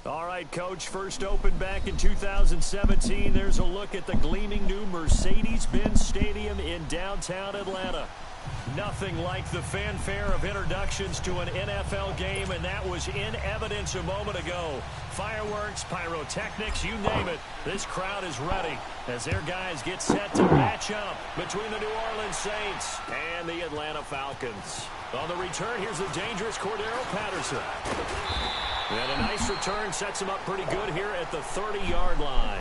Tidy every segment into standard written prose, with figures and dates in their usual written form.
All right, Coach, first opened back in 2017. There's a look at the gleaming new Mercedes-Benz Stadium in downtown Atlanta. Nothing like the fanfare of introductions to an NFL game, and that was in evidence a moment ago. Fireworks, pyrotechnics, you name it. This crowd is ready as their guys get set to match up between the New Orleans Saints and the Atlanta Falcons. On the return, here's a dangerous Cordero Patterson. And a nice return sets him up pretty good here at the 30-yard line.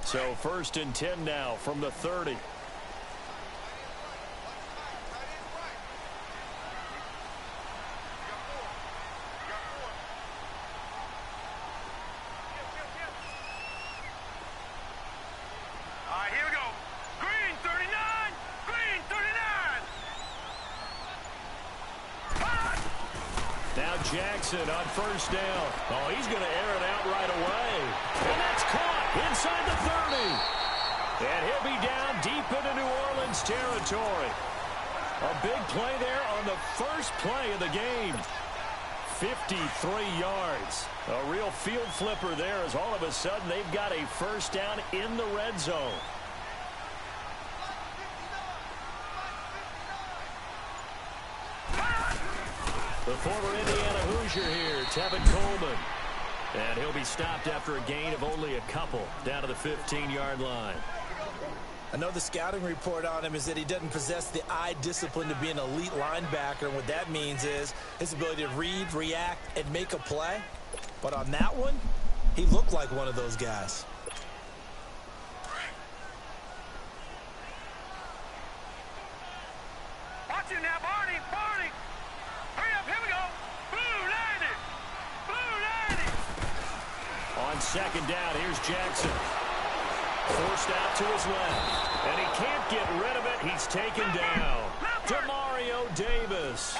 So 1st and 10 now from the 30. Jackson on 1st down. Oh, he's going to air it out right away. And that's caught inside the 30. And he'll be down deep into New Orleans territory. A big play there on the first play of the game. 53 yards. A real field flipper there as all of a sudden they've got a 1st down in the red zone. The former Indiana Hoosier here, Tevin Coleman. And he'll be stopped after a gain of only a couple down to the 15-yard line. I know the scouting report on him is that he doesn't possess the eye discipline to be an elite linebacker. And what that means is his ability to read, react, and make a play. But on that one, he looked like one of those guys. Watch it now, Barney, Barney. Hurry up, here we go. Blue landed. Blue landed. On 2nd down, here's Jackson. Forced out to his left. And he can't get rid of it. He's taken down. Demario Davis.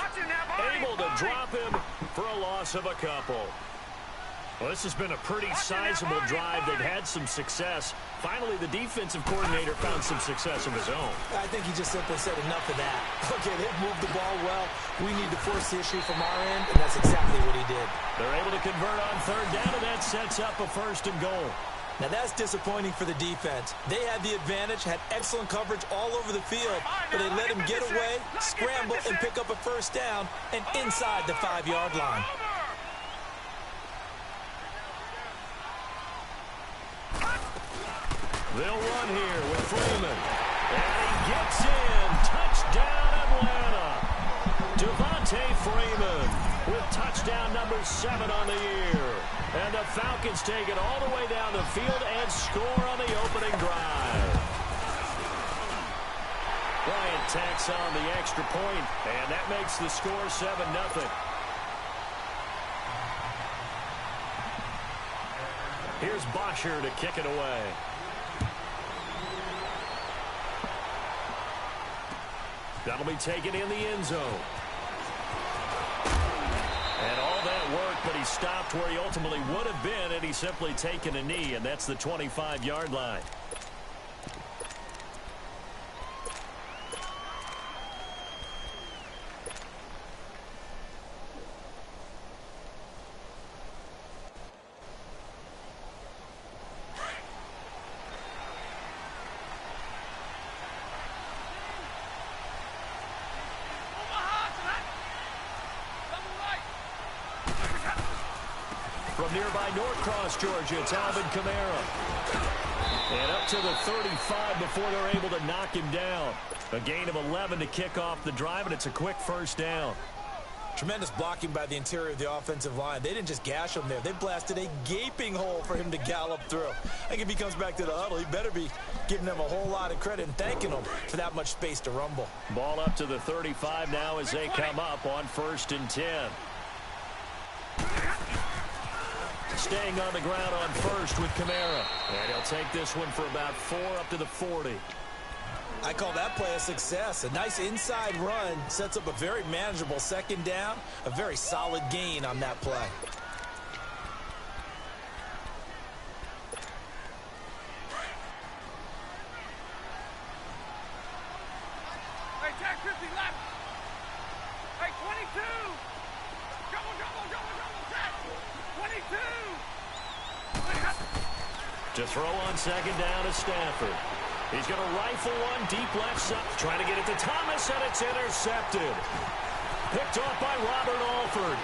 Able to drop him for a loss of a couple. Well, this has been a pretty sizable drive. They've had some success. Finally, the defensive coordinator found some success of his own. I think he just simply said enough of that. Okay, they've moved the ball well. We need to force the issue from our end, and that's exactly what he did. They're able to convert on 3rd down, and that sets up a 1st and goal. Now, that's disappointing for the defense. They had the advantage, had excellent coverage all over the field, but they let him get away, scramble, and pick up a 1st down, and inside the 5-yard line. They'll run here with Freeman. And he gets in. Touchdown, Atlanta. Devontae Freeman with touchdown number 7 on the year. And the Falcons take it all the way down the field and score on the opening drive. Bryant tacks on the extra point, and that makes the score 7-0. Here's Bosher to kick it away. That'll be taken in the end zone. And all that work, but he stopped where he ultimately would have been, and he's simply taken a knee, and that's the 25-yard line. From nearby Norcross, Georgia, it's Alvin Kamara. And up to the 35 before they're able to knock him down. A gain of 11 to kick off the drive, and it's a quick 1st down. Tremendous blocking by the interior of the offensive line. They didn't just gash him there. They blasted a gaping hole for him to gallop through. I think if he comes back to the huddle, he better be giving them a whole lot of credit and thanking them for that much space to rumble. Ball up to the 35 now as they come up on 1st and 10. Staying on the ground on 1st with Kamara. And he'll take this one for about 4 up to the 40. I call that play a success. A nice inside run sets up a very manageable second down. A very solid gain on that play. Hey, tag 50 left. Hey, 22. Double, set. 22. To throw on second down is Stafford. He's going to rifle one deep left side. Trying to get it to Thomas, and it's intercepted. Picked off by Robert Alford.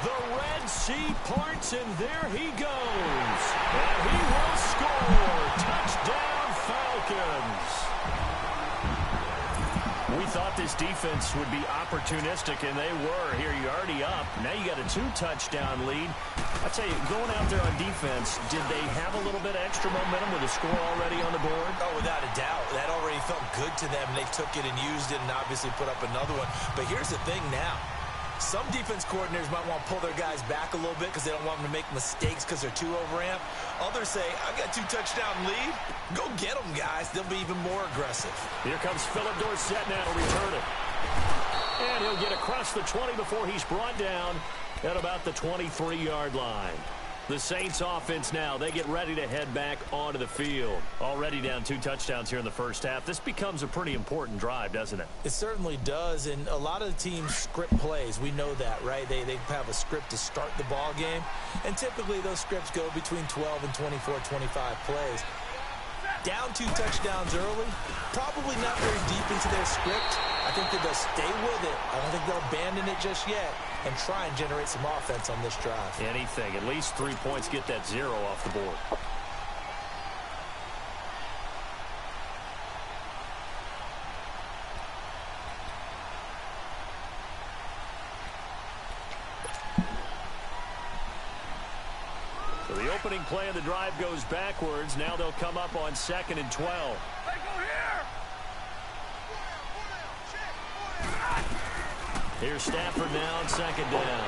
The Red Sea parts, and there he goes. And he will score. Touchdown, Falcons. We thought this defense would be opportunistic, and they were. Here, you're already up. Now you got a 2-touchdown lead. I'll tell you, going out there on defense, did they have a little bit of extra momentum with a score already on the board? Oh, without a doubt. That already felt good to them. They took it and used it and obviously put up another one. But here's the thing now. Some defense coordinators might want to pull their guys back a little bit because they don't want them to make mistakes because they're too overamped. Others say, I've got 2-touchdown lead. Go get them, guys. They'll be even more aggressive. Here comes Philip Dorsett now to return it. And he'll get across the 20 before he's brought down at about the 23-yard line. The Saints offense now, they get ready to head back onto the field. Already down 2 touchdowns here in the first half. This becomes a pretty important drive, doesn't it? It certainly does, and a lot of the teams script plays. We know that, right? They have a script to start the ball game, and typically those scripts go between 12 and 24, 25 plays. Down 2 touchdowns early, probably not very deep into their script. I think that they'll stay with it. I don't think they'll abandon it just yet and try and generate some offense on this drive. Anything. At least 3 points, get that 0 off the board. So the opening play of the drive goes backwards. Now they'll come up on 2nd and 12. Hey, go here. Here's Stafford now on 2nd down.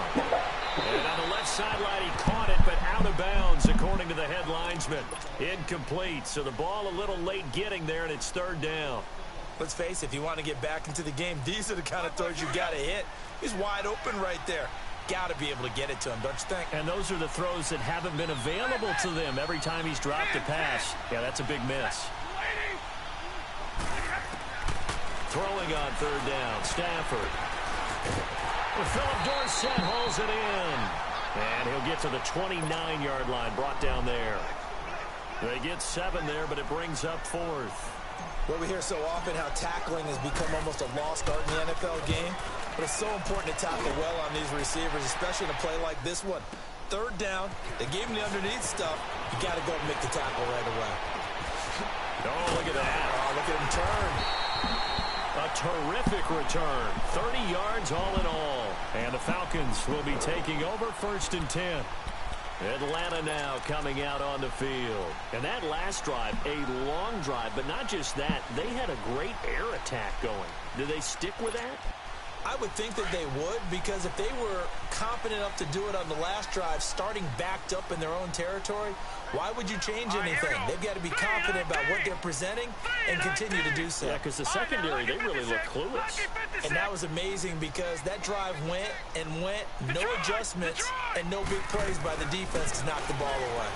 And on the left sideline, he caught it, but out of bounds, according to the head linesman. Incomplete, so the ball a little late getting there, and it's 3rd down. Let's face it, if you want to get back into the game, these are the kind of throws you got to hit. He's wide open right there. Got to be able to get it to him, don't you think? And those are the throws that haven't been available to them every time he's dropped a pass. Yeah, that's a big miss. Throwing on 3rd down, Stafford. Philip Dorsett hauls it in. And he'll get to the 29-yard line, brought down there. They get 7 there, but it brings up 4th. Well, we hear so often how tackling has become almost a lost art in the NFL game. But it's so important to tackle well on these receivers, especially in a play like this one. 3rd down, they gave him the underneath stuff. You got to go and make the tackle right away. Oh, look at that. Oh, look at him turn. A terrific return. 30 yards all in all. And the Falcons will be taking over 1st and 10. Atlanta now coming out on the field. And that last drive, a long drive, but not just that. They had a great air attack going. Do they stick with that? I would think that they would, because if they were confident enough to do it on the last drive, starting backed up in their own territory, why would you change anything? They've got to be confident about what they're presenting and continue to do so. Yeah, because the secondary, they really look clueless. And that was amazing because that drive went and went, no adjustments, and no big plays by the defense to knock the ball away.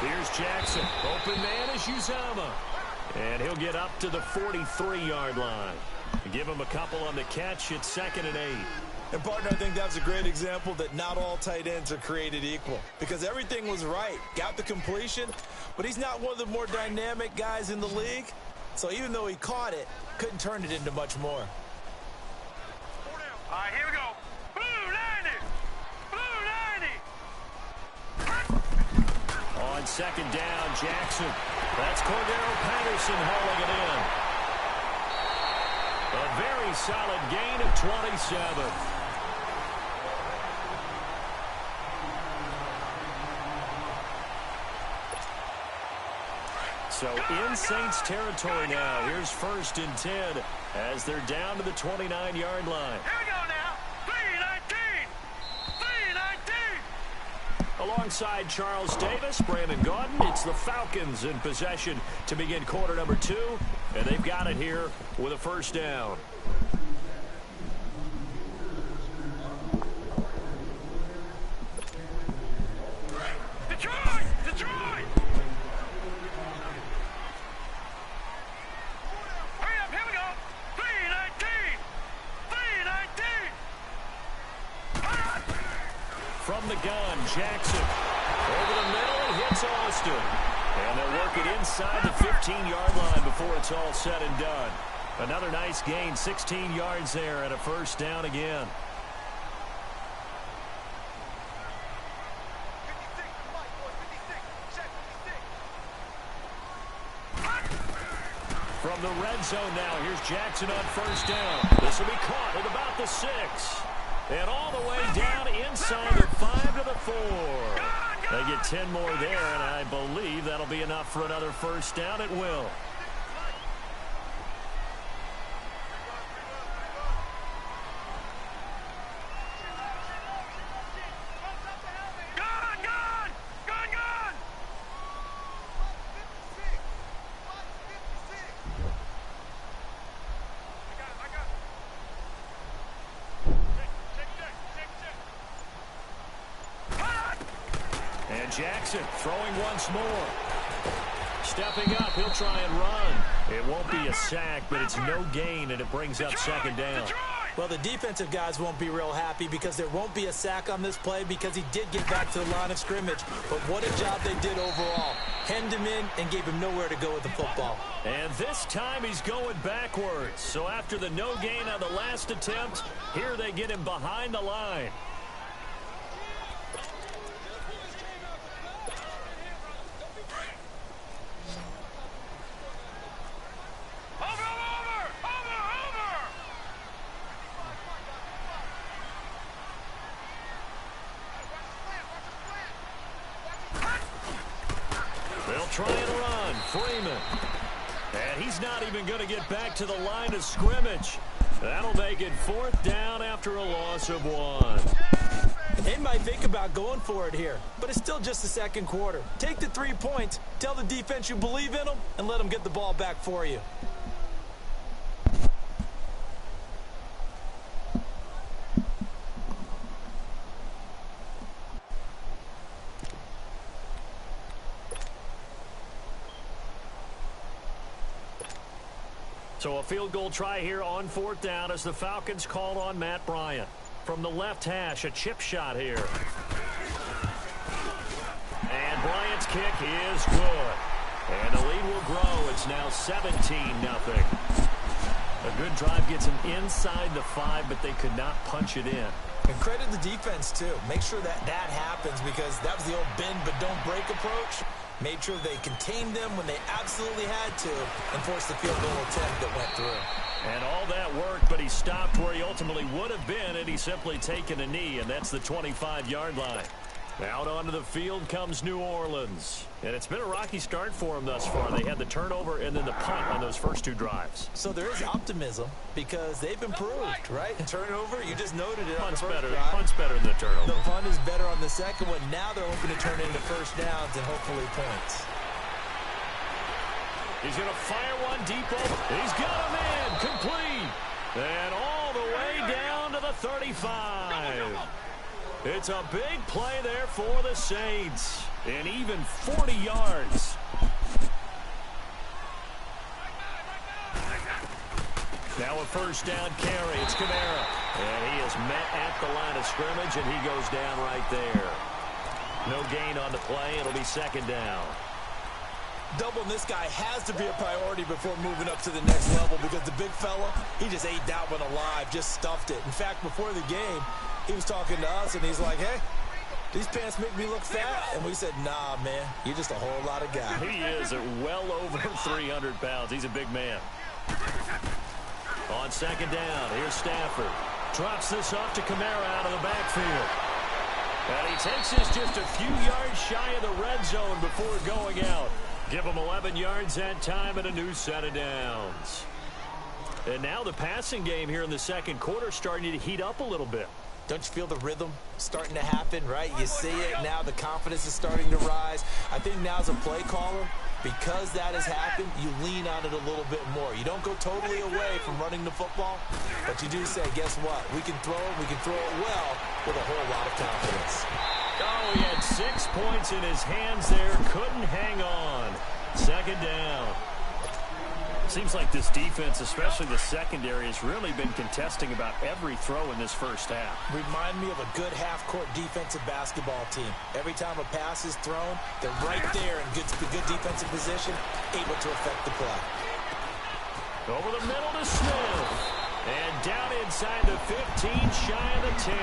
Here's Jackson. Open man is Uzama. And he'll get up to the 43-yard line. Give him a couple on the catch at 2nd and 8. And, partner, I think that was a great example that not all tight ends are created equal, because everything was right. Got the completion, but he's not one of the more dynamic guys in the league. So even though he caught it, couldn't turn it into much more. All right, here we go. Blue 90. Blue 90. On 2nd down, Jackson. That's Cordero Patterson hauling it in. A very solid gain of 27. So in Saints territory now. Here's 1st and 10 as they're down to the 29-yard line. Here we go now. 319. 319. A Alongside Charles Davis, Brandon Gaudin, it's the Falcons in possession to begin quarter number 2, and they've got it here with a first down. Detroit! Detroit! Hurry up, here we go! 319! 319! From the gun, Jackson. Over the middle, and hits Austin. And they'll work it inside the 15-yard line before it's all said and done. Another nice gain, 16 yards there, and a first down again. From the red zone now, here's Jackson on first down. This will be caught at about the 6. And all the way down inside the 5 to the 4. They get 10 more there, and I believe that'll be enough for another first down. It will. Jackson throwing once more. Stepping up, he'll try and run. It won't be a sack, but it's no gain, and it brings up second down. Well, the defensive guys won't be real happy because there won't be a sack on this play because he did get back to the line of scrimmage. But what a job they did overall. Hemmed him in and gave him nowhere to go with the football. And this time he's going backwards. So after the no gain on the last attempt, here they get him behind the line. Try and run. Freeman. And he's not even going to get back to the line of scrimmage. That'll make it 4th down after a loss of 1. They might think about going for it here, but it's still just the second quarter. Take the 3 points, tell the defense you believe in them, and let them get the ball back for you. So a field goal try here on 4th down as the Falcons called on Matt Bryant. From the left hash, a chip shot here. And Bryant's kick is good. And the lead will grow. It's now 17-0. A good drive gets them inside the 5, but they could not punch it in. And credit the defense, too. Make sure that happens because that was the old bend but don't break approach. Made sure they contained them when they absolutely had to and forced the field goal attempt that went through. And all that worked, but he stopped where he ultimately would have been had he simply taken a knee, and that's the 25-yard line. Out onto the field comes New Orleans. And it's been a rocky start for them thus far. They had the turnover and then the punt on those first 2 drives. So there is optimism because they've improved, right? Turnover, you just noted it. Punt's better than the turnover. The punt is better on the second one. Now they're hoping to turn it into first downs and hopefully points. He's going to fire one deep over. He's got him in. Complete. And all the way down to the 35. It's a big play there for the Saints. And even 40 yards. Now a first down carry. It's Kamara. And he is met at the line of scrimmage, and he goes down right there. No gain on the play. It'll be second down. Doubling this guy has to be a priority before moving up to the next level because the big fella, he just ate that one alive, just stuffed it. In fact, before the game, he was talking to us, and he's like, hey, these pants make me look fat. And we said, nah, man, you're just a whole lot of guy. He is at well over 300 pounds. He's a big man. On second down, here's Stafford. Drops this off to Kamara out of the backfield. And he takes this just a few yards shy of the red zone before going out. Give him 11 yards that time and a new set of downs. And now the passing game here in the second quarter starting to heat up a little bit. Don't you feel the rhythm starting to happen, right? You see it, now the confidence is starting to rise. I think now as a play caller, because that has happened, you lean on it a little bit more. You don't go totally away from running the football, but you do say, guess what? We can throw it well with a whole lot of confidence. Oh, he had 6 points in his hands there. Couldn't hang on. Second down. Seems like this defense, especially the secondary, has really been contesting about every throw in this first half. Remind me of a good half-court defensive basketball team. Every time a pass is thrown, they're right there in good defensive position, able to affect the play. Over the middle to Smith. And down inside the 15, shy of the 10.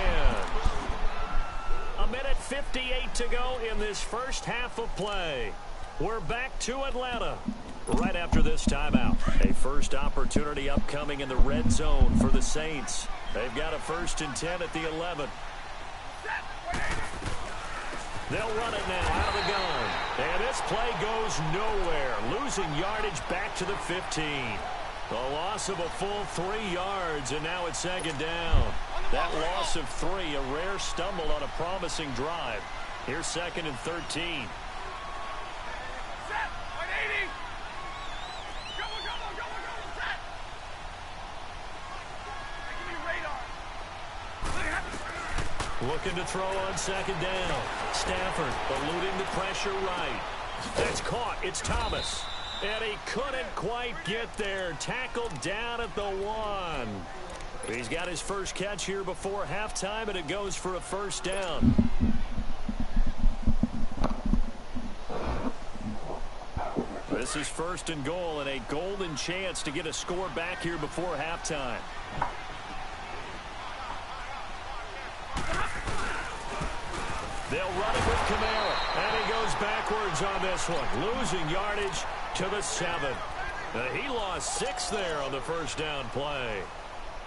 A minute 58 to go in this first half of play. We're back to Atlanta right after this timeout. A first opportunity upcoming in the red zone for the Saints. They've got a 1st and 10 at the 11. They'll run it now out of the gun. And this play goes nowhere. Losing yardage back to the 15. The loss of a full 3 yards, and now it's second down. That loss of 3, a rare stumble on a promising drive. Here's 2nd and 13. Looking to throw on second down. Stafford eluding the pressure right. That's caught. It's Thomas. And he couldn't quite get there. Tackled down at the 1. He's got his first catch here before halftime, and it goes for a first down. This is 1st and goal, and a golden chance to get a score back here before halftime. They'll run it with Kamara, and he goes backwards on this one, losing yardage to the 7. He lost 6 there on the first down play.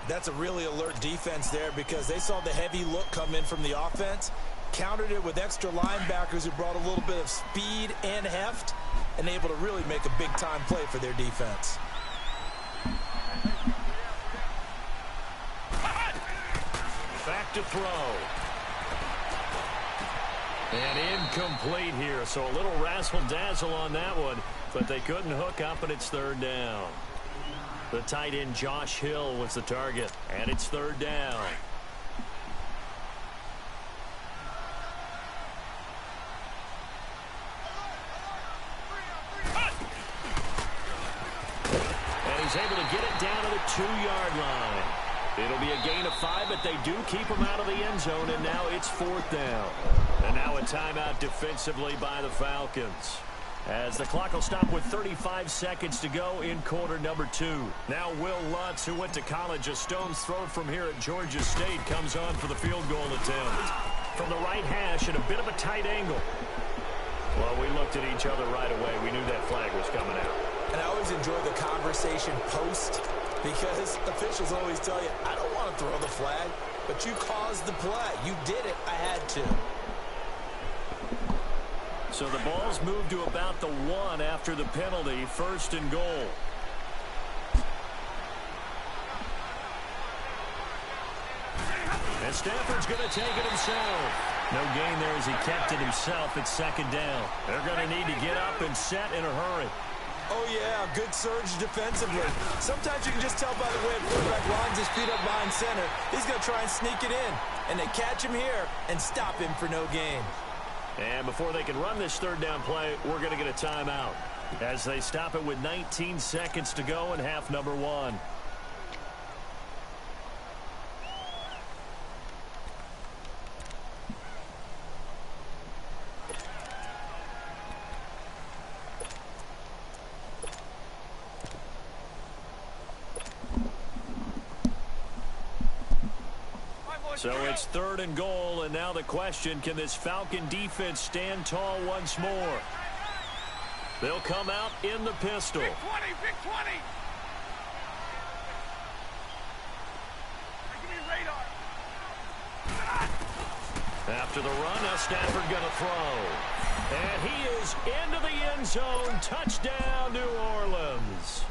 That's a really alert defense there because they saw the heavy look come in from the offense, countered it with extra linebackers who brought a little bit of speed and heft, and able to really make a big-time play for their defense. Back to throw. And incomplete here, so a little razzle-dazzle on that one, but they couldn't hook up, and it's 3rd down. The tight end Josh Hill was the target, and it's 3rd down. And he's able to get it down to the 2-yard line. It'll be a gain of 5, but they do keep him out of the end zone, and now it's 4th down. And now a timeout defensively by the Falcons. As the clock will stop with 35 seconds to go in quarter number 2. Now Will Lutz, who went to college a stone's throw from here at Georgia State, comes on for the field goal attempt. From the right hash at a bit of a tight angle. Well, we looked at each other right away. We knew that flag was coming out. And I always enjoy the conversation post because officials always tell you, I don't want to throw the flag, but you caused the play. You did it. I had to. So the ball's moved to about the 1 after the penalty, 1st and goal. And Stafford's going to take it himself. No gain there as he kept it himself. It's 2nd down. They're going to need to get up and set in a hurry. Oh, yeah, good surge defensively. Sometimes you can just tell by the way a quarterback lines his feet up behind center. He's going to try and sneak it in. And they catch him here and stop him for no gain. And before they can run this 3rd down play, we're going to get a timeout as they stop it with 19 seconds to go in half number 1. So it's 3rd and goal, and now the question, can this Falcon defense stand tall once more? They'll come out in the pistol. Big 20, big 20. Give me radar. After the run, now Stafford going to throw. And he is into the end zone. Touchdown, New Orleans.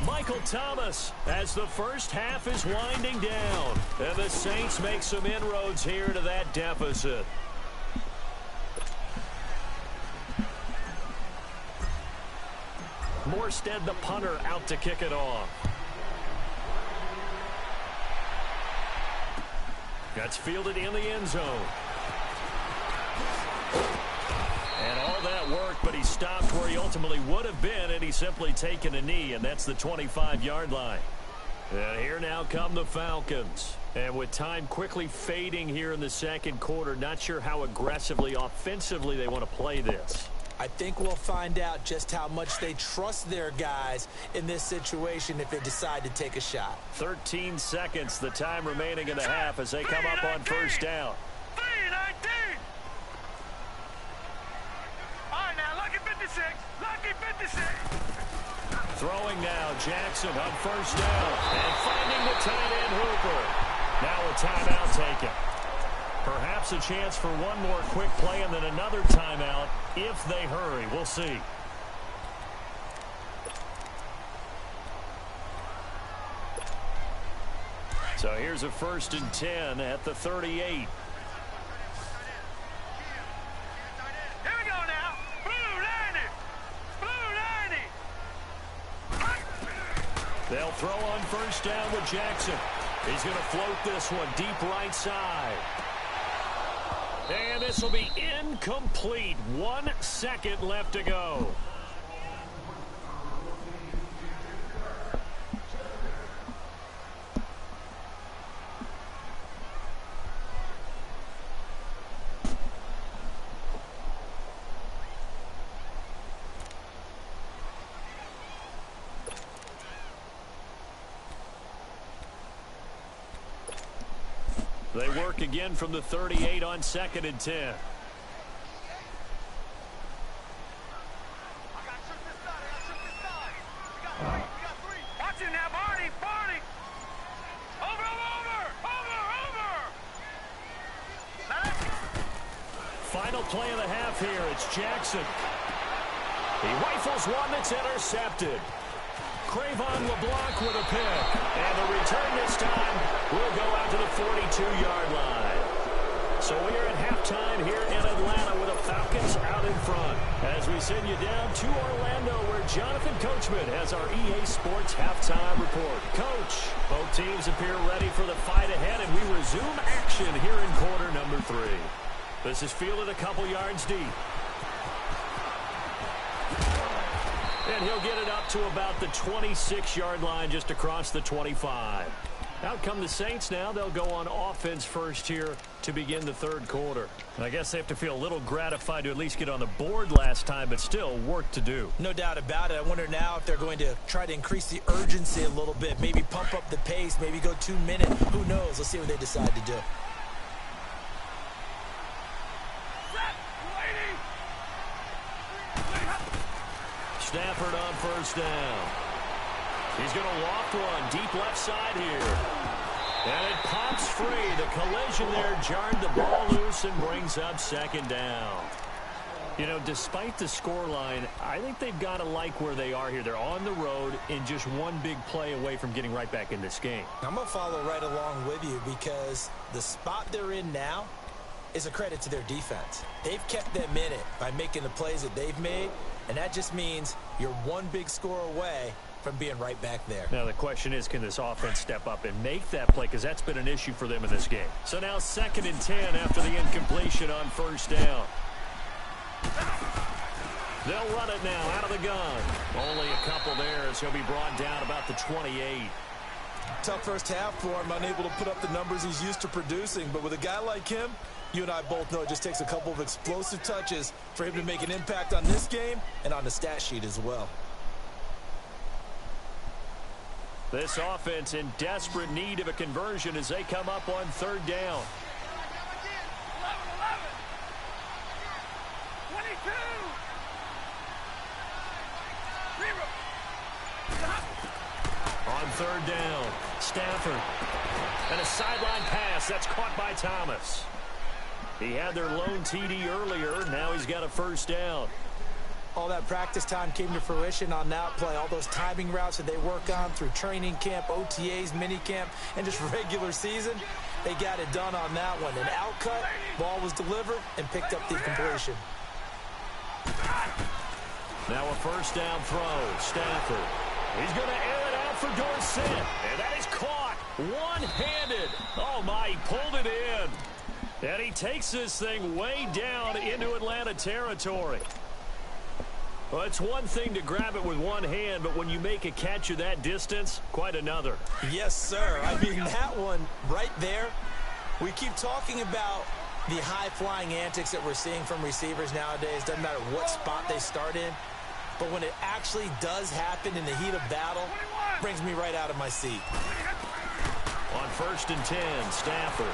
Michael Thomas as the first half is winding down. And the Saints make some inroads here to that deficit. Morstead, the punter, out to kick it off. That's fielded in the end zone. And all that work, but he stopped where he ultimately would have been, and he's simply taken a knee, and that's the 25-yard line. And here now come the Falcons. And with time quickly fading here in the second quarter, not sure how aggressively, offensively they want to play this. I think we'll find out just how much they trust their guys in this situation if they decide to take a shot. 13 seconds, the time remaining in the half as they come up on first down. 3-19. All right, now, lucky 56. Lucky 56. Throwing now, Jackson on first down. And finding the tight end Hooper. Now a timeout taken. Perhaps a chance for one more quick play and then another timeout if they hurry. We'll see. So here's a 1st and 10 at the 38. Here we go now. Blue 90. Blue 90. They'll throw on first down with Jackson. He's going to float this one deep right side. And this will be incomplete. 1 second left to go. They work again from the 38 on 2nd and 10. Watch it now, Barney. Barney. Over. Final play of the half here. It's Jackson. He rifles one that's intercepted. Cravon LeBlanc with a pick. And the return this time will go out to the 42-yard line. So we are at halftime here in Atlanta with the Falcons out in front. As we send you down to Orlando where Jonathan Coachman has our EA Sports halftime report. Coach, both teams appear ready for the fight ahead, and we resume action here in quarter number 3. This is fielded a couple yards deep. And he'll get it up to about the 26-yard line just across the 25. Out come the Saints now. They'll go on offense first here to begin the third quarter. I guess they have to feel a little gratified to at least get on the board last time, but still work to do. No doubt about it. I wonder now if they're going to try to increase the urgency a little bit, maybe pump up the pace, maybe go 2 minutes. Who knows? Let's see what they decide to do. Stafford on first down. He's going to loft one deep left side here. And it pops free. The collision there jarred the ball loose and brings up 2nd down. You know, despite the scoreline, I think they've got to like where they are here. They're on the road and just one big play away from getting right back in this game. I'm going to follow right along with you because the spot they're in now is a credit to their defense. They've kept them in it by making the plays that they've made, and that just means you're one big score away from being right back there. Now the question is, can this offense step up and make that play? Because that's been an issue for them in this game. So now 2nd and 10 after the incompletion on first down. They'll run it now out of the gun. Only a couple there as he'll be brought down about the 28. Tough first half for him, unable to put up the numbers he's used to producing. But with a guy like him, you and I both know it just takes a couple of explosive touches for him to make an impact on this game and on the stat sheet as well. This offense in desperate need of a conversion as they come up on 3rd down. 22. On 3rd down, Stafford. And a sideline pass that's caught by Thomas. He had their lone TD earlier. Now he's got a first down. all that practice time came to fruition on that play. All those timing routes that they work on through training camp, OTAs, minicamp, and just regular season, they got it done on that one. An outcut, ball was delivered, and picked up the completion. Now a first down throw. Stafford. He's going to air it out for Dorsett. And that is caught one-handed. Oh, my, he pulled it in. And he takes this thing way down into Atlanta territory. Well, it's one thing to grab it with one hand, but when you make a catch of that distance, quite another. Yes, sir. I mean, that one right there, we keep talking about the high-flying antics that we're seeing from receivers nowadays. Doesn't matter what spot they start in. But when it actually does happen in the heat of battle, it brings me right out of my seat. On 1st and 10, Stafford.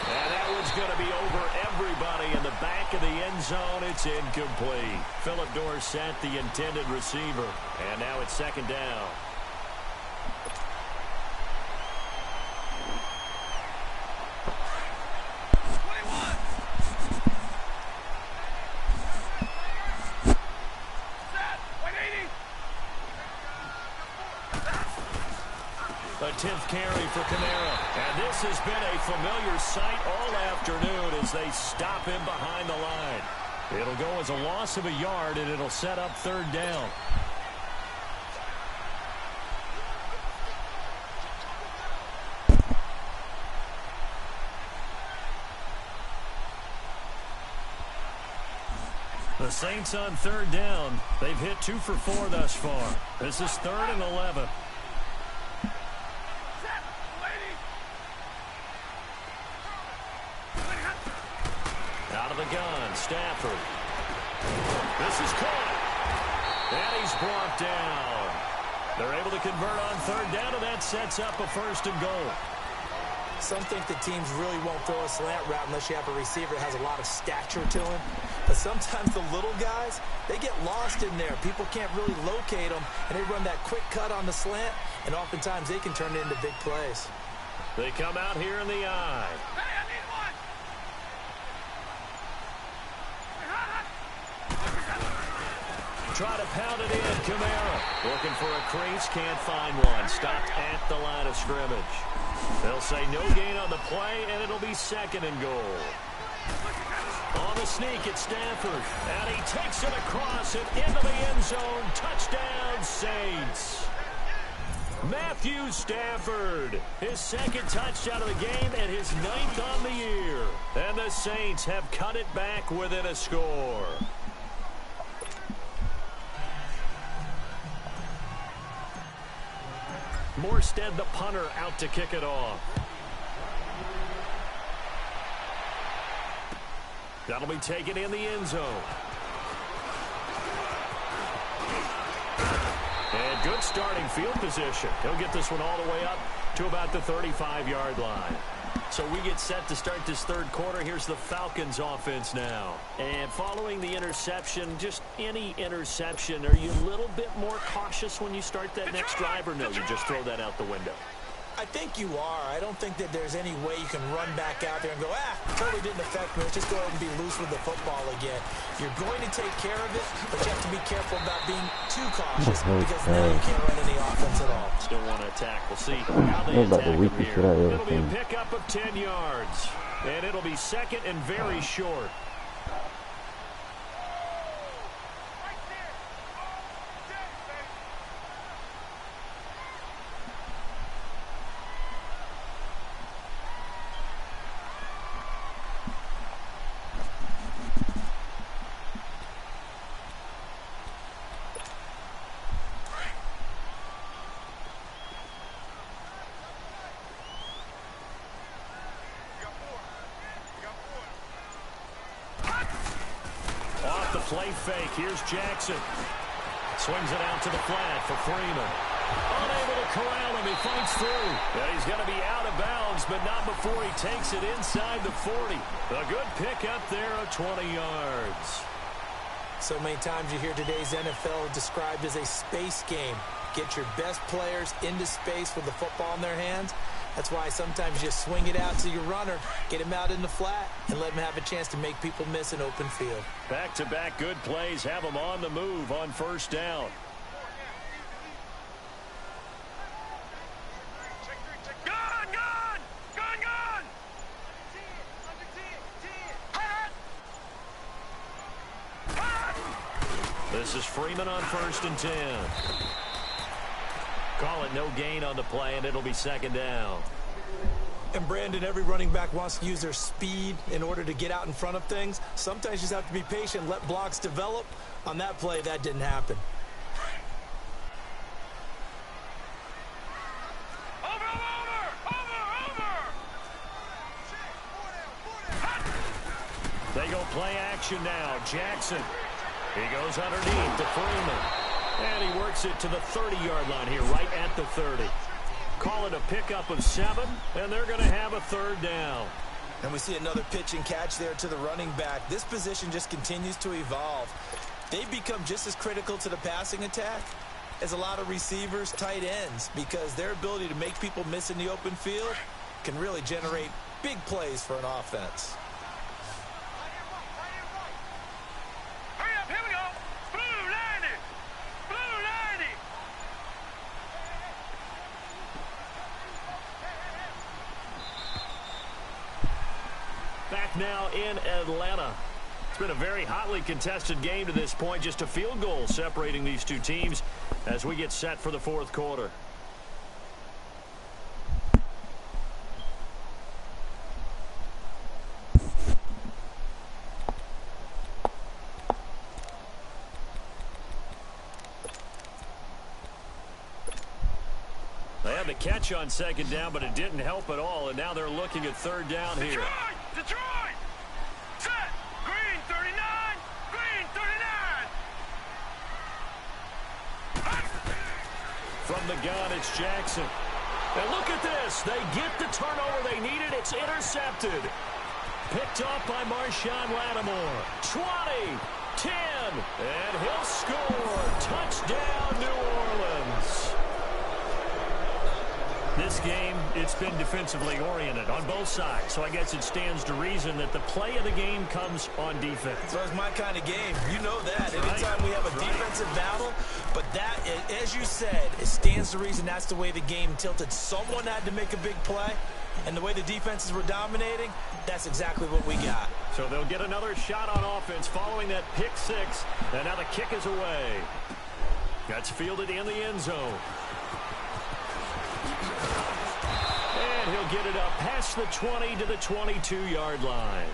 And that one's going to be over everybody in the back of the end zone. It's incomplete. Philip Dorsett, the intended receiver. And now it's 2nd down. A 10th carry for Kamara. And this has been a familiar sight all afternoon as they stop him behind the line. It'll go as a loss of a yard, and it'll set up 3rd down. The Saints on 3rd down. They've hit 2 for 4 thus far. This is 3rd and 11. Out of the gun, Stafford. This is caught. And he's brought down. They're able to convert on 3rd down, and that sets up a 1st and goal. Some think the teams really won't throw a slant route unless you have a receiver that has a lot of stature to him. But sometimes the little guys, they get lost in there. People can't really locate them, and they run that quick cut on the slant, and oftentimes they can turn it into big plays. They come out here in the eye. Try to pound it in. Kamara looking for a crease. Can't find one. Stopped at the line of scrimmage. They'll say no gain on the play, and it'll be 2nd and goal. On the sneak, it's Stafford. And he takes it across and into the end zone. Touchdown, Saints. Matthew Stafford, his 2nd touchdown of the game and his 9th on the year. And the Saints have cut it back within a score. Morstead, the punter, out to kick it off. That'll be taken in the end zone. And good starting field position. He'll get this one all the way up to about the 35-yard line. So we get set to start this 3rd quarter. Here's the Falcons offense now. And following the interception, just any interception, are you a little bit more cautious when you start that next drive, or no, you just throw that out the window? I think you are. I don't think that there's any way you can run back out there and go, totally didn't affect me. Let's just go ahead and be loose with the football again. You're going to take care of it, but you have to be careful about being too cautious because now you can't run any offense at all. Still want to attack. We'll see how they attack him here. It'll be a pickup of 10 yards, and it'll be 2nd and very short. Play fake. Here's Jackson. Swings it out to the flat for Freeman. Unable to corral him. He fights through. Yeah, he's going to be out of bounds, but not before he takes it inside the 40. A good pick up there of 20 yards. So many times you hear today's NFL described as a space game. Get your best players into space with the football in their hands, That's why sometimes you just swing it out to your runner, get him out in the flat, and let him have a chance to make people miss an open field. Back-to-back good plays have them on the move on first down. This is Freeman on 1st and 10. Call it no gain on the play, and it'll be 2nd down. And Brandon, every running back wants to use their speed in order to get out in front of things. Sometimes you just have to be patient, let blocks develop. On that play, that didn't happen. They go play action now. Jackson. He goes underneath to Freeman. And he works it to the 30-yard line here, right at the 30. Call it a pickup of 7, and they're going to have a 3rd down. And we see another pitch and catch there to the running back. This position just continues to evolve. They become just as critical to the passing attack as a lot of receivers, tight ends, because their ability to make people miss in the open field can really generate big plays for an offense. Back now in Atlanta. It's been a very hotly contested game to this point. Just a field goal separating these two teams as we get set for the 4th quarter. They had the catch on 2nd down, but it didn't help at all, and now they're looking at 3rd down here. Detroit! Set! Green 39! Green 39! From the gun, it's Jackson. And look at this. They get the turnover they needed. It's intercepted. Picked off by Marshawn Lattimore. 20, 10, and he'll score. Touchdown, New Orleans. This game, it's been defensively oriented on both sides, so I guess it stands to reason that the play of the game comes on defense. So it's my kind of game. You know that. Anytime we have a defensive battle, but that, as you said, it stands to reason that's the way the game tilted. Someone had to make a big play, and the way the defenses were dominating, that's exactly what we got. So they'll get another shot on offense following that pick 6, and now the kick is away. That's fielded in the end zone. And he'll get it up past the 20 to the 22-yard line.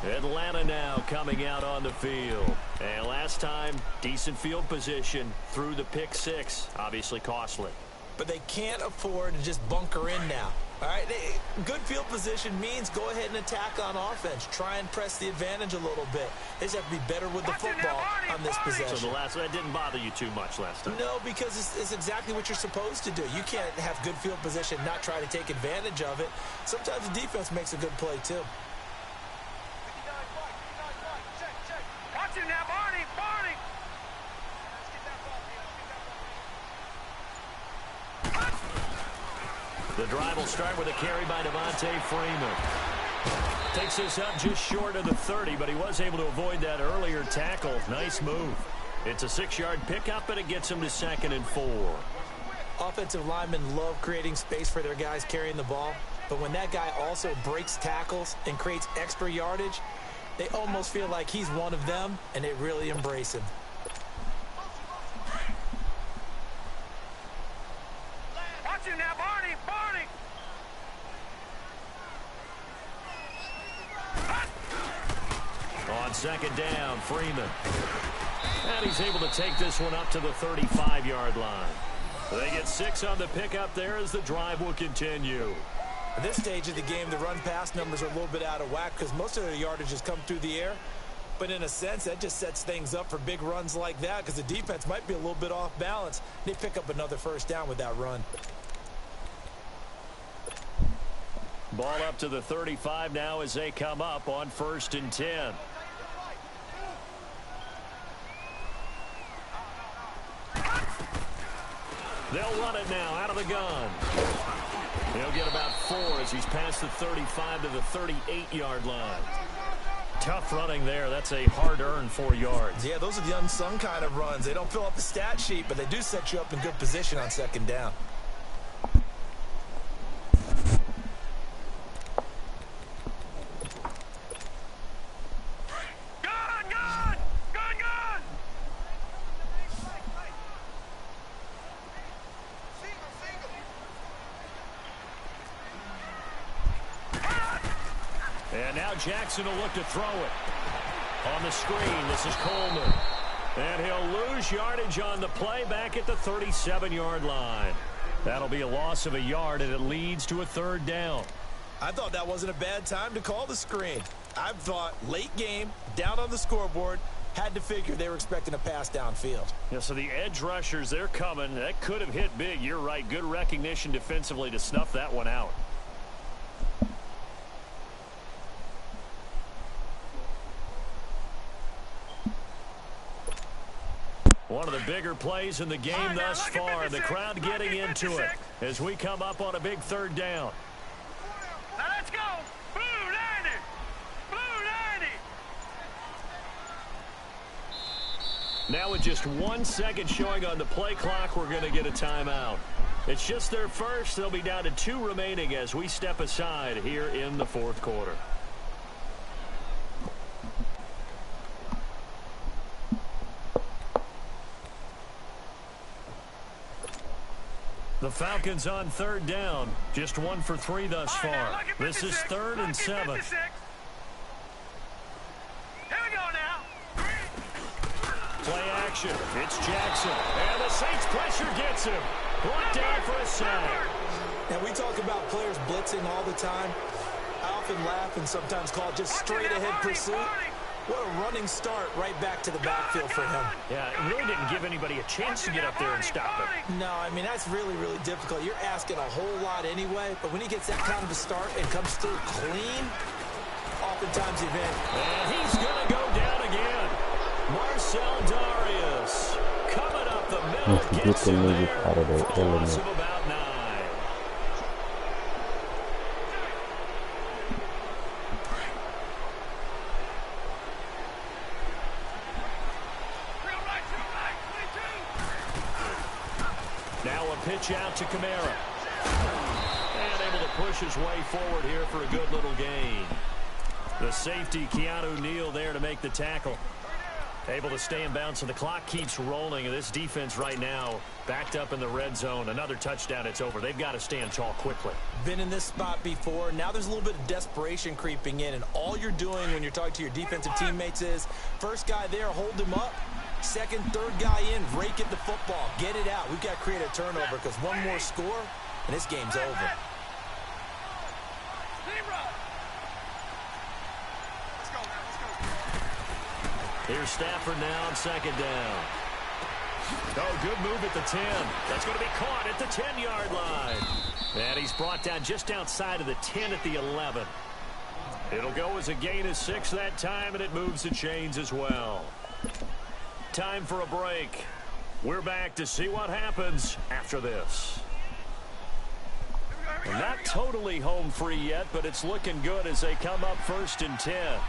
Atlanta now coming out on the field. And last time, decent field position through the pick 6. Obviously costly. But they can't afford to just bunker in now. All right, good field position means go ahead and attack on offense. Try and press the advantage a little bit. They just have to be better with the football on this possession. So that didn't bother you too much last time? No, because it's exactly what you're supposed to do. You can't have good field position, not try to take advantage of it. Sometimes the defense makes a good play, too. Watch him now, Barney! Barney! The drive will start with a carry by Devontae Freeman. Takes this up just short of the 30, but he was able to avoid that earlier tackle. Nice move. It's a 6-yard pickup, and it gets him to 2nd and 4. Offensive linemen love creating space for their guys carrying the ball, but when that guy also breaks tackles and creates extra yardage, they almost feel like he's one of them, and they really embrace him. Watch him now, Barney! Barney! On 2nd down, Freeman. And he's able to take this one up to the 35-yard line. They get 6 on the pickup there as the drive will continue. At this stage of the game, the run-pass numbers are a little bit out of whack because most of their yardage has come through the air. But in a sense, that just sets things up for big runs like that because the defense might be a little bit off balance. They pick up another 1st down with that run. Ball up to the 35 now as they come up on 1st and 10. They'll run it now out of the gun. He'll get about 4 as he's past the 35 to the 38-yard line. Tough running there. That's a hard-earned 4 yards. Yeah, those are the unsung kind of runs. They don't fill up the stat sheet, but they do set you up in good position on second down. And now Jackson will look to throw it. On the screen, this is Coleman. And he'll lose yardage on the play back at the 37-yard line. That'll be a loss of a yard, and it leads to a 3rd down. I thought that wasn't a bad time to call the screen. I thought late game, down on the scoreboard, had to figure they were expecting a pass downfield. Yeah, so the edge rushers, they're coming. That could have hit big. You're right. Good recognition defensively to snuff that one out. One of the bigger plays in the game thus far. The crowd getting into it as we come up on a big 3rd down. Now let's go. Blue 90. Blue 90. Now with just 1 second showing on the play clock, we're going to get a timeout. It's just their first. They'll be down to 2 remaining as we step aside here in the 4th quarter. The Falcons on 3rd down. Just 1 for 3 thus far. This is 3rd and 7. Here we go now. Play action. It's Jackson. And the Saints pressure gets him. Brought down for a sack. Now, we talk about players blitzing all the time. I often laugh and sometimes call it just straight-ahead pursuit. What a running start right back to the backfield for him. Yeah, it really didn't give anybody a chance to get up there and stop it. No, I mean, that's really, really difficult. You're asking a whole lot anyway, but when he gets that kind of a start and comes through clean, oftentimes you win. And he's going to go down again. Marcel Darius coming up the middle, gets him there for a loss of about 9. Now a pitch out to Kamara. And able to push his way forward here for a good little gain. The safety, Keanu Neal, there to make the tackle. Able to stay in bounds, so the clock keeps rolling. And this defense right now backed up in the red zone. Another touchdown, it's over. They've got to stand tall quickly. Been in this spot before. Now there's a little bit of desperation creeping in. And all you're doing when you're talking to your defensive teammates is, first guy there, hold him up. Second, third guy in, rake at the football. Get it out. We've got to create a turnover because one more score, and this game's over. Here's Stafford now on 2nd down. Oh, good move at the 10. That's going to be caught at the 10-yard line. And he's brought down just outside of the 10 at the 11. It'll go as a gain of 6 that time, and it moves the chains as well. Time for a break. We're back to see what happens after this. Well, not totally home free yet, but it's looking good as they come up 1st and 10.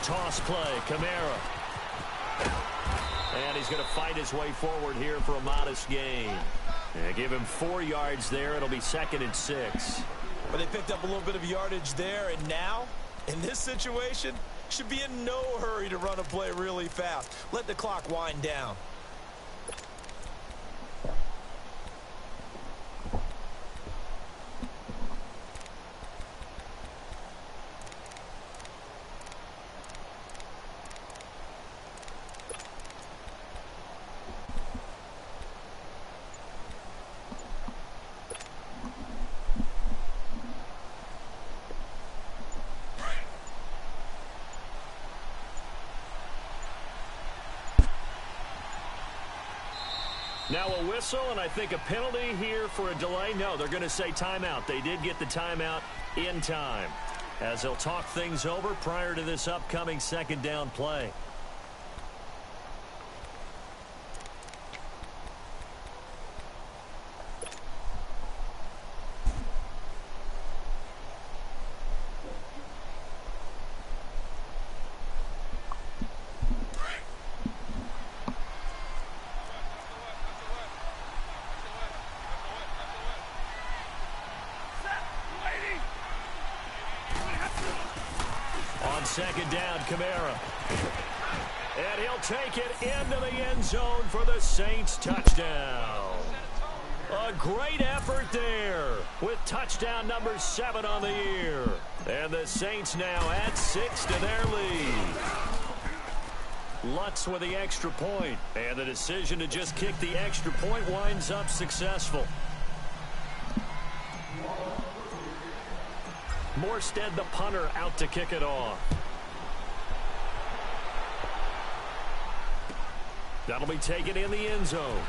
Toss play, Kamara. And he's going to fight his way forward here for a modest gain. And give him 4 yards there. It'll be 2nd and 6. But they picked up a little bit of yardage there, and now, in this situation, should be in no hurry to run a play really fast. Let the clock wind down. Now a whistle, and I think a penalty here for a delay. No, they're going to say timeout. They did get the timeout in time, as they'll talk things over prior to this upcoming 2nd down play. On second down, Kamara. And he'll take it into the end zone for the Saints touchdown. A great effort there with touchdown number 7 on the year. And the Saints now add 6 to their lead. Lutz with the extra point. And the decision to just kick the extra point winds up successful. Morstead, the punter, out to kick it off. That'll be taken in the end zone.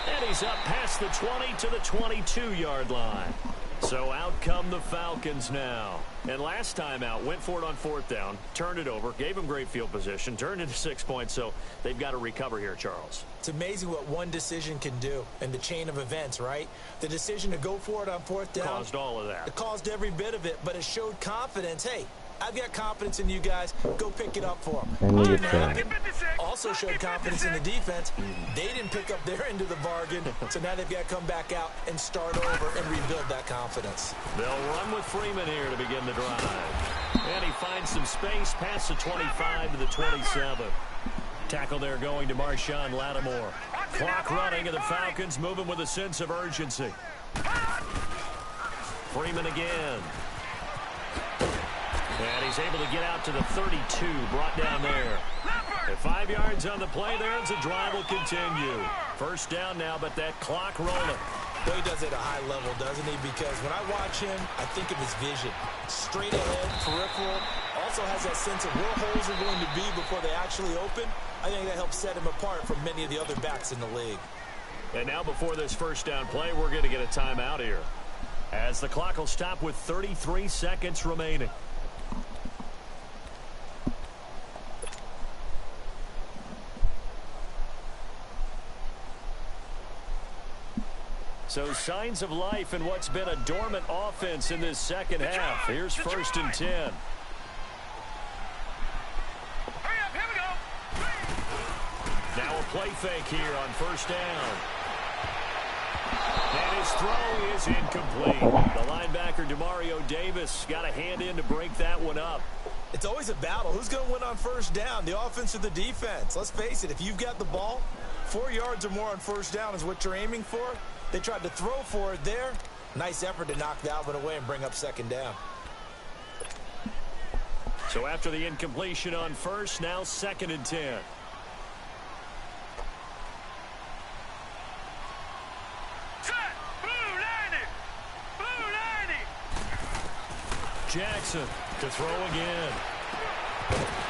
And he's up past the 20 to the 22-yard line. So out come the Falcons now. And last time out, went for it on 4th down, turned it over, gave him great field position, turned into 6 points, so they've got to recover here, Charles. It's amazing what one decision can do in the chain of events, right? The decision to go for it on 4th down. Caused all of that. It caused every bit of it, but it showed confidence. Hey, I've got confidence in you guys. Go pick it up for them. Also showed confidence in the defense. They didn't pick up their end of the bargain, so now they've got to come back out and start over and rebuild that confidence. They'll run with Freeman here to begin the drive. And he finds some space past the 25 to the 27. Tackle there going to Marshawn Lattimore. Clock running, and the Falcons moving with a sense of urgency. Freeman again. And he's able to get out to the 32, brought down there. At 5 yards on the play there, as the drive will continue. First down now, but that clock rolling. Well, he does it at a high level, doesn't he? Because when I watch him, I think of his vision. Straight ahead, peripheral. Also has that sense of where holes are going to be before they actually open. I think that helps set him apart from many of the other backs in the league. And now before this first down play, we're going to get a timeout here, as the clock will stop with 33 seconds remaining. So signs of life in what's been a dormant offense in this second half. Here's 1st and 10. Hurry up, here we go. Now a play fake here on 1st down. And his throw is incomplete. The linebacker, Demario Davis, got a hand in to break that one up. It's always a battle. Who's going to win on 1st down, the offense or the defense? Let's face it, if you've got the ball, 4 yards or more on 1st down is what you're aiming for. They tried to throw for it there. Nice effort to knock that one away and bring up 2nd down. So after the incompletion on 1st, now 2nd and 10. Set. Blue 90. Blue 90. Jackson to throw again.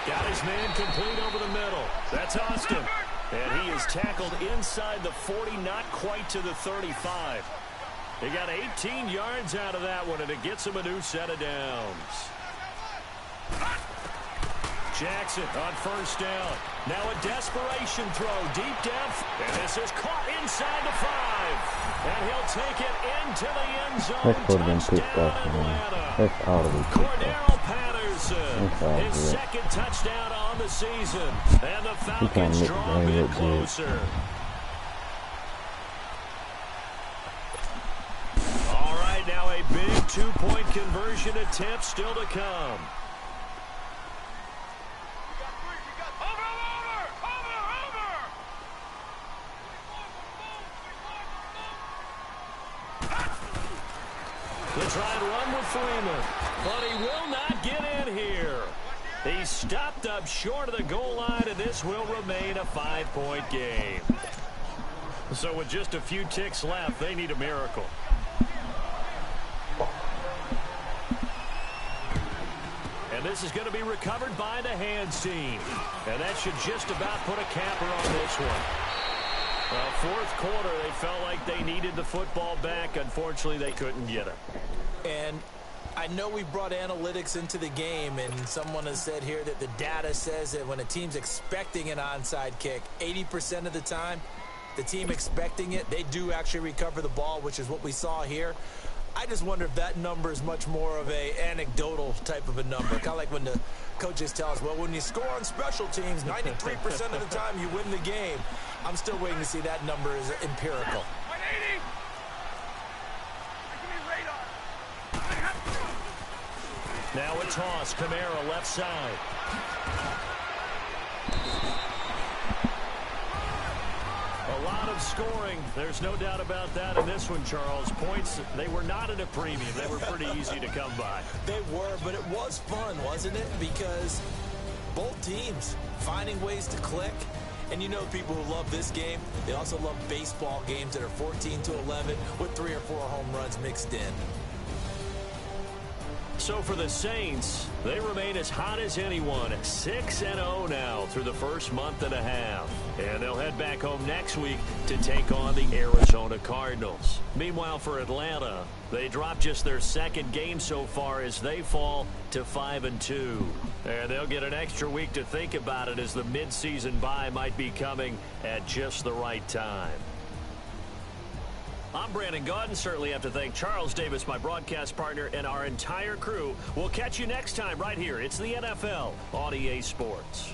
Got his man complete over the middle. That's Austin. And he is tackled inside the 40, not quite to the 35. He got 18 yards out of that one, and it gets him a new set of downs. Jackson on 1st down. Now a desperation throw deep down. And this is caught inside the 5. And he'll take it into the end zone. Touchdown, Atlanta. Cordero Patterson, his 2nd touchdown on the season. And the Falcons draw a bit closer. All right, now a big 2-point conversion attempt still to come. They'll try and run with Freeman, but he will not get in here. He's stopped up short of the goal line, and this will remain a 5-point game. So with just a few ticks left, they need a miracle. And this is going to be recovered by the hands team. And that should just about put a capper on this one. Well, 4th quarter, they felt like they needed the football back. Unfortunately, they couldn't get it. And I know we brought analytics into the game, and someone has said here that the data says that when a team's expecting an onside kick, 80% of the time, the team expecting it, they do actually recover the ball, which is what we saw here. I just wonder if that number is much more of a anecdotal type of a number. Kind of like when the coaches tell us, well, when you score on special teams, 93% of the time you win the game. I'm still waiting to see that number is empirical. 180. Give me radar. Now a toss. Kamara left side. A lot of scoring. There's no doubt about that in this one, Charles. Points, they were not at a premium. They were pretty easy to come by. They were, but it was fun, wasn't it? Because both teams finding ways to click. And you know people who love this game, they also love baseball games that are 14-11 with 3 or 4 home runs mixed in. So for the Saints, they remain as hot as anyone, 6-0 now through the first month and a half. And they'll head back home next week to take on the Arizona Cardinals. Meanwhile, for Atlanta, they dropped just their second game so far as they fall to 5-2. And they'll get an extra week to think about it as the midseason bye might be coming at just the right time. I'm Brandon Gaudin. Certainly have to thank Charles Davis, my broadcast partner, and our entire crew. We'll catch you next time right here. It's the NFL on EA Sports.